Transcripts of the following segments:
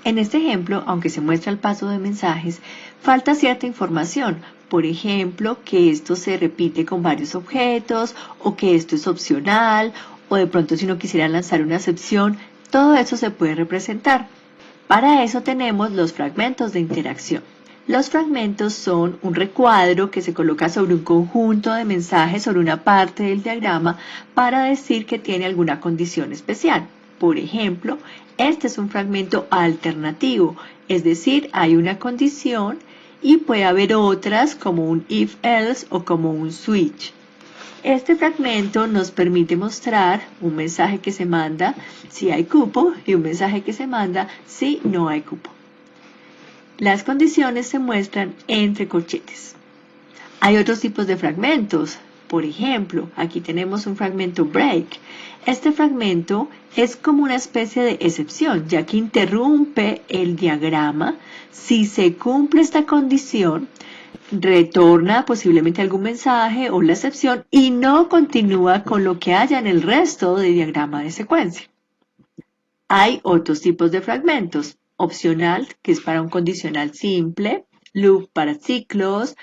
En este ejemplo, aunque se muestra el paso de mensajes, falta cierta información. Por ejemplo, que esto se repite con varios objetos o que esto es opcional o de pronto si uno quisiera lanzar una excepción, todo eso se puede representar. Para eso tenemos los fragmentos de interacción. Los fragmentos son un recuadro que se coloca sobre un conjunto de mensajes sobre una parte del diagrama para decir que tiene alguna condición especial. Por ejemplo, este es un fragmento alternativo, es decir, hay una condición y puede haber otras como un if-else o como un switch. Este fragmento nos permite mostrar un mensaje que se manda si hay cupo y un mensaje que se manda si no hay cupo. Las condiciones se muestran entre corchetes. Hay otros tipos de fragmentos. Por ejemplo, aquí tenemos un fragmento break. Este fragmento es como una especie de excepción, ya que interrumpe el diagrama. Si se cumple esta condición, retorna posiblemente algún mensaje o la excepción y no continúa con lo que haya en el resto del diagrama de secuencia. Hay otros tipos de fragmentos. Opcional, que es para un condicional simple, loop para ciclos,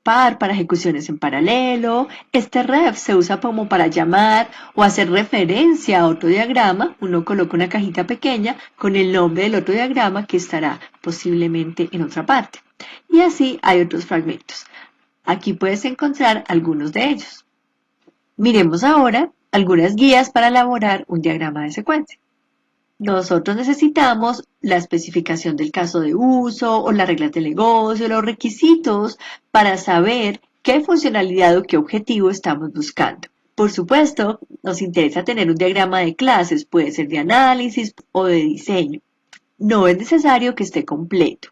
par para ejecuciones en paralelo. Este ref se usa como para llamar o hacer referencia a otro diagrama. Uno coloca una cajita pequeña con el nombre del otro diagrama que estará posiblemente en otra parte. Y así hay otros fragmentos. Aquí puedes encontrar algunos de ellos. Miremos ahora algunas guías para elaborar un diagrama de secuencia. Nosotros necesitamos la especificación del caso de uso o las reglas del negocio, los requisitos para saber qué funcionalidad o qué objetivo estamos buscando. Por supuesto, nos interesa tener un diagrama de clases, puede ser de análisis o de diseño. No es necesario que esté completo.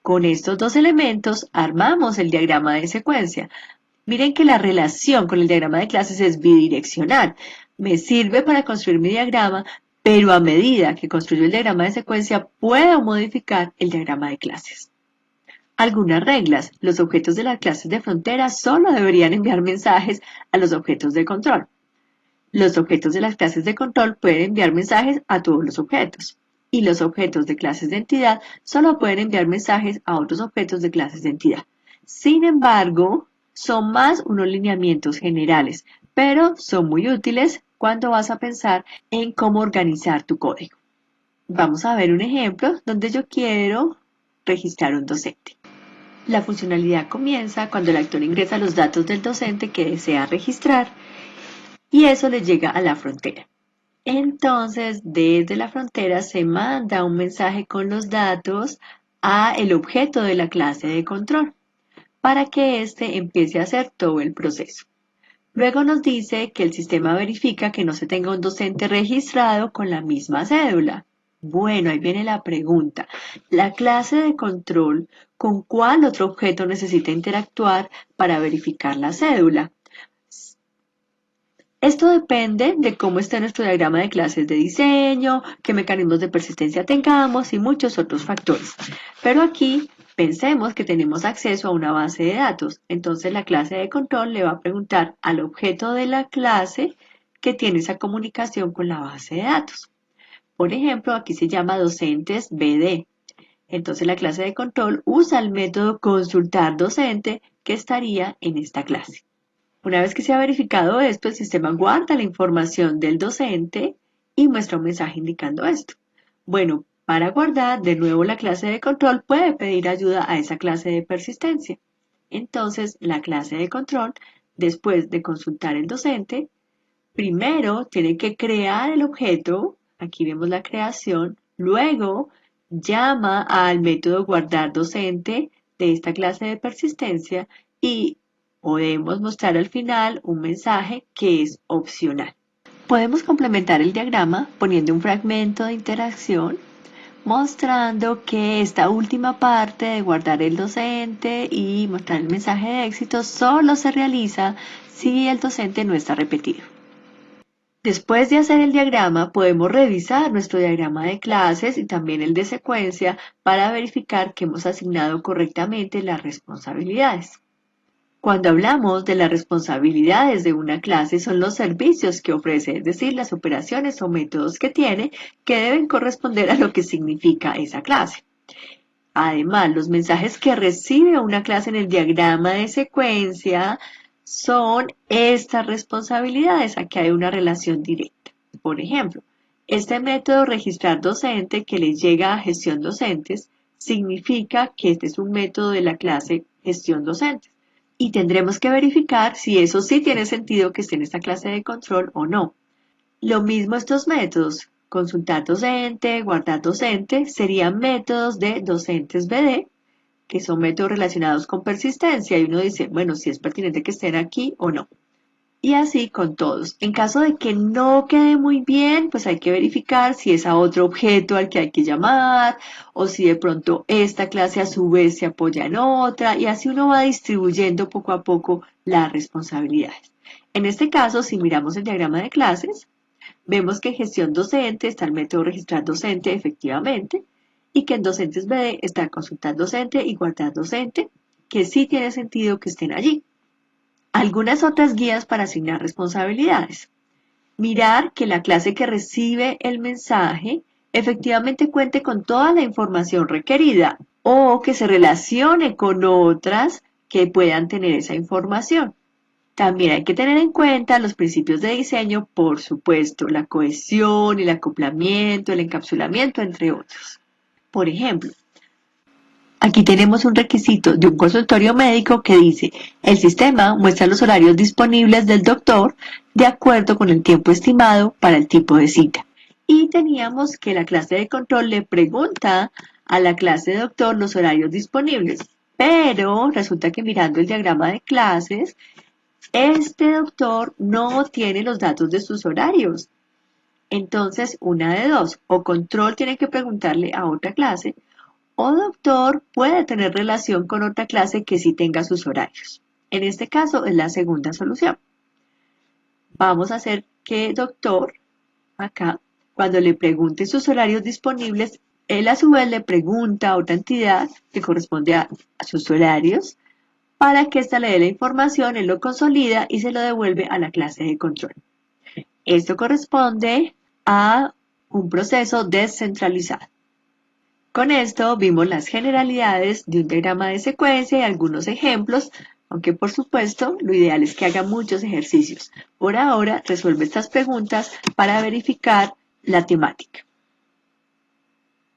Con estos dos elementos armamos el diagrama de secuencia. Miren que la relación con el diagrama de clases es bidireccional. Me sirve para construir mi diagrama, pero a medida que construyo el diagrama de secuencia, puedo modificar el diagrama de clases. Algunas reglas. Los objetos de las clases de frontera solo deberían enviar mensajes a los objetos de control. Los objetos de las clases de control pueden enviar mensajes a todos los objetos. Y los objetos de clases de entidad solo pueden enviar mensajes a otros objetos de clases de entidad. Sin embargo, son más unos lineamientos generales, pero son muy útiles cuando vas a pensar en cómo organizar tu código. Vamos a ver un ejemplo donde yo quiero registrar un docente. La funcionalidad comienza cuando el actor ingresa los datos del docente que desea registrar y eso le llega a la frontera. Entonces, desde la frontera se manda un mensaje con los datos a el objeto de la clase de control para que éste empiece a hacer todo el proceso. Luego nos dice que el sistema verifica que no se tenga un docente registrado con la misma cédula. Bueno, ahí viene la pregunta. La clase de control, ¿con cuál otro objeto necesita interactuar para verificar la cédula? Esto depende de cómo esté nuestro diagrama de clases de diseño, qué mecanismos de persistencia tengamos y muchos otros factores. Pero aquí pensemos que tenemos acceso a una base de datos. Entonces la clase de control le va a preguntar al objeto de la clase que tiene esa comunicación con la base de datos. Por ejemplo, aquí se llama docentes BD. Entonces la clase de control usa el método consultar docente que estaría en esta clase. Una vez que se ha verificado esto, el sistema guarda la información del docente y muestra un mensaje indicando esto. Bueno, para guardar, de nuevo la clase de control puede pedir ayuda a esa clase de persistencia. Entonces, la clase de control, después de consultar el docente, primero tiene que crear el objeto, aquí vemos la creación, luego llama al método guardar docente de esta clase de persistencia y podemos mostrar al final un mensaje que es opcional. Podemos complementar el diagrama poniendo un fragmento de interacción mostrando que esta última parte de guardar el docente y mostrar el mensaje de éxito solo se realiza si el docente no está repetido. Después de hacer el diagrama, podemos revisar nuestro diagrama de clases y también el de secuencia para verificar que hemos asignado correctamente las responsabilidades. Cuando hablamos de las responsabilidades de una clase son los servicios que ofrece, es decir, las operaciones o métodos que tiene que deben corresponder a lo que significa esa clase. Además, los mensajes que recibe una clase en el diagrama de secuencia son estas responsabilidades. Aquí hay una relación directa. Por ejemplo, este método registrar docente que le llega a gestión docentes significa que este es un método de la clase gestión docentes. Y tendremos que verificar si eso sí tiene sentido que esté en esta clase de control o no. Lo mismo estos métodos, consultar docente, guardar docente, serían métodos de docentes BD, que son métodos relacionados con persistencia. Y uno dice, bueno, si es pertinente que estén aquí o no. Y así con todos. En caso de que no quede muy bien, pues hay que verificar si es a otro objeto al que hay que llamar, o si de pronto esta clase a su vez se apoya en otra, y así uno va distribuyendo poco a poco las responsabilidades. En este caso, si miramos el diagrama de clases, vemos que en gestión docente está el método registrar docente efectivamente, y que en docentes BD está consultar docente y guardar docente, que sí tiene sentido que estén allí. Algunas otras guías para asignar responsabilidades. Mirar que la clase que recibe el mensaje efectivamente cuente con toda la información requerida o que se relacione con otras que puedan tener esa información. También hay que tener en cuenta los principios de diseño, por supuesto, la cohesión, el acoplamiento, el encapsulamiento, entre otros. Por ejemplo, aquí tenemos un requisito de un consultorio médico que dice, el sistema muestra los horarios disponibles del doctor de acuerdo con el tiempo estimado para el tipo de cita. Y teníamos que la clase de control le pregunta a la clase de doctor los horarios disponibles, pero resulta que mirando el diagrama de clases, este doctor no tiene los datos de sus horarios. Entonces, una de dos, o control tiene que preguntarle a otra clase, o doctor puede tener relación con otra clase que sí tenga sus horarios. En este caso es la segunda solución. Vamos a hacer que doctor, acá, cuando le pregunte sus horarios disponibles, él a su vez le pregunta a otra entidad que corresponde a sus horarios para que ésta le dé la información, él lo consolida y se lo devuelve a la clase de control. Esto corresponde a un proceso descentralizado. Con esto vimos las generalidades de un diagrama de secuencia y algunos ejemplos, aunque por supuesto lo ideal es que haga muchos ejercicios. Por ahora resuelve estas preguntas para verificar la temática.